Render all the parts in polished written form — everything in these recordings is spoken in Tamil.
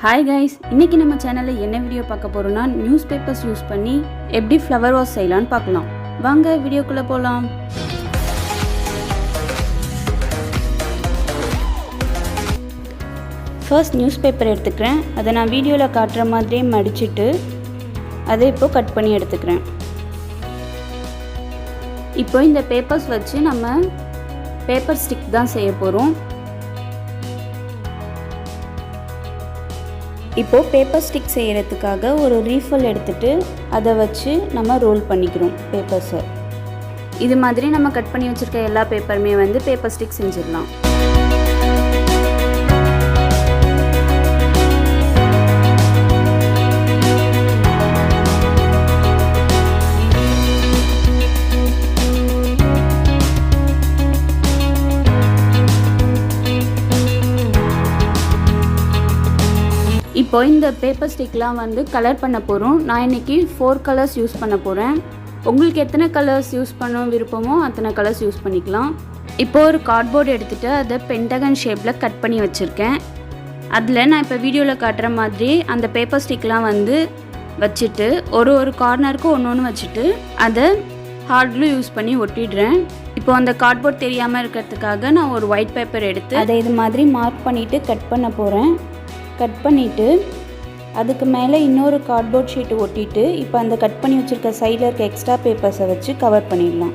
Hi guys, இன்னைக்கு நம்ம சேனல்ல என்ன வீடியோ பார்க்க போறோம்னா நியூஸ் பேப்பர்ஸ் யூஸ் பண்ணி எப்படி ஃப்ளவர் வாஸ் செய்யலாம்னு பார்க்கலாம். வாங்க வீடியோக்குள்ள போலாம். ஃபர்ஸ்ட் நியூஸ் பேப்பர் எடுத்துக்கிறேன். அதை நான் வீடியோல காட்டுற மாதிரியே மடிச்சிட்டு அதை இப்போ கட் பண்ணி எடுத்துக்கிறேன். இப்போ இந்த பேப்பர்ஸ் வச்சு நம்ம பேப்பர் ஸ்டிக் தான் செய்ய போறோம். இப்போ பேப்பர் ஸ்டிக் செய்யறதுக்காக ஒரு ரீஃபில் எடுத்துட்டு அதை வச்சு நம்ம ரோல் பண்ணிக்கிறோம் பேப்பர்ஸை. இது மாதிரி நம்ம கட் பண்ணி வச்சிருக்க எல்லா பேப்பருமே வந்து பேப்பர் ஸ்டிக் செஞ்சிடலாம். இப்போ இந்த பேப்பர் ஸ்டிக்லாம் வந்து கலர் பண்ண போகிறோம். நான் இன்றைக்கி 4 கலர்ஸ் யூஸ் பண்ண போகிறேன். உங்களுக்கு எத்தனை கலர்ஸ் யூஸ் பண்ண விருப்பமோ அத்தனை கலர்ஸ் யூஸ் பண்ணிக்கலாம். இப்போ ஒரு கார்ட்போர்டு எடுத்துகிட்டு அதை பென்டகன் ஷேப்பில் கட் பண்ணி வச்சுருக்கேன். அதில் நான் இப்போ வீடியோவில் காட்டுற மாதிரி அந்த பேப்பர் ஸ்டிக்லாம் வந்து வச்சுட்டு ஒரு கார்னருக்கு ஒன்று வச்சுட்டு அதை ஹார்ட் க்ளூ யூஸ் பண்ணி ஒட்டிடுறேன். இப்போ அந்த கார்ட்போர்ட் தெரியாமல் இருக்கிறதுக்காக நான் ஒரு ஒயிட் பேப்பர் எடுத்து அதை இது மாதிரி மார்க் பண்ணிவிட்டு கட் பண்ண போகிறேன். கட் பண்ணிவிட்டு அதுக்கு மேலே இன்னொரு கார்ட்போர்ட் ஷீட்டு ஒட்டிட்டு இப்போ அந்த கட் பண்ணி வச்சுருக்க சைடில் இருக்க எக்ஸ்ட்ரா பேப்பர்ஸை வச்சு கவர் பண்ணிடலாம்.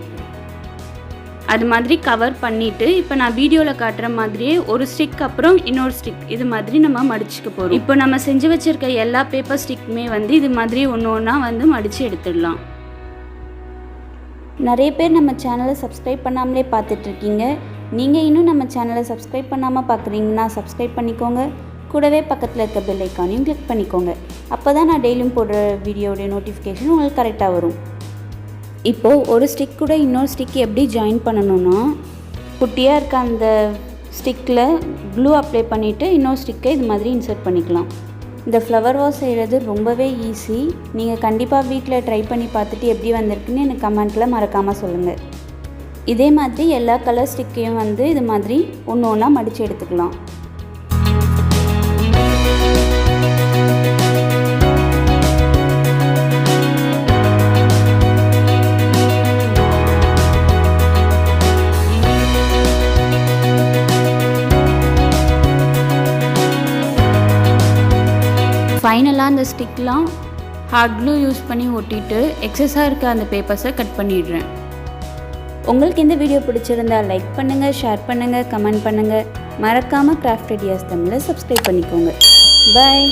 அது மாதிரி கவர் பண்ணிவிட்டு இப்போ நான் வீடியோவில் காட்டுற மாதிரியே ஒரு ஸ்டிக் அப்புறம் இன்னொரு ஸ்டிக் இது மாதிரி நம்ம மடிச்சுக்க போகிறோம். இப்போ நம்ம செஞ்சு வச்சுருக்க எல்லா பேப்பர் ஸ்டிக்குமே வந்து இது மாதிரி ஒன்று ஒன்றா வந்து மடித்து எடுத்துடலாம். நிறைய பேர் நம்ம சேனலை சப்ஸ்கிரைப் பண்ணாமலே பார்த்துட்ருக்கீங்க. நீங்கள் இன்னும் நம்ம சேனலை சப்ஸ்கிரைப் பண்ணாமல் பார்க்குறீங்கன்னா சப்ஸ்கிரைப் பண்ணிக்கோங்க. கூடவே பக்கத்தில் இருக்க பெல் ஐக்கானையும் கிளிக் பண்ணிக்கோங்க. அப்போ தான் நான் டெய்லியும் போடுற வீடியோடைய நோட்டிஃபிகேஷன் உங்களுக்கு கரெக்டாக வரும். இப்போது ஒரு ஸ்டிக் கூட இன்னொரு ஸ்டிக் எப்படி ஜாயின் பண்ணணுன்னா குட்டியாக இருக்க அந்த ஸ்டிக்கில் க்ளூ அப்ளை பண்ணிவிட்டு இன்னொரு ஸ்டிக்கை இது மாதிரி இன்சர்ட் பண்ணிக்கலாம். இந்த ஃப்ளவர் வாஸ் செய்கிறது ரொம்பவே ஈஸி. நீங்கள் கண்டிப்பாக வீட்டில் ட்ரை பண்ணி பார்த்துட்டு எப்படி வந்திருக்குன்னு எனக்கு கமெண்ட்டில் மறக்காமல் சொல்லுங்கள். இதே மாதிரி எல்லா கலர் ஸ்டிக்கையும் வந்து இது மாதிரி ஒன்று ஒன்றா மடித்து எடுத்துக்கலாம். ஃபைனலாக அந்த ஸ்டிக்லாம் ஹார்ட் க்ளூ யூஸ் பண்ணி ஒட்டிட்டு எக்ஸஸாக இருக்க அந்த பேப்பர்ஸை கட் பண்ணிடுறேன். உங்களுக்கு இந்த வீடியோ பிடிச்சிருந்தா லைக் பண்ணுங்கள், ஷேர் பண்ணுங்கள், கமெண்ட் பண்ணுங்கள். மறக்காமல் கிராஃப்ட் ஐடியாஸ் தமிழை சப்ஸ்கிரைப் பண்ணிக்கோங்க. பாய்.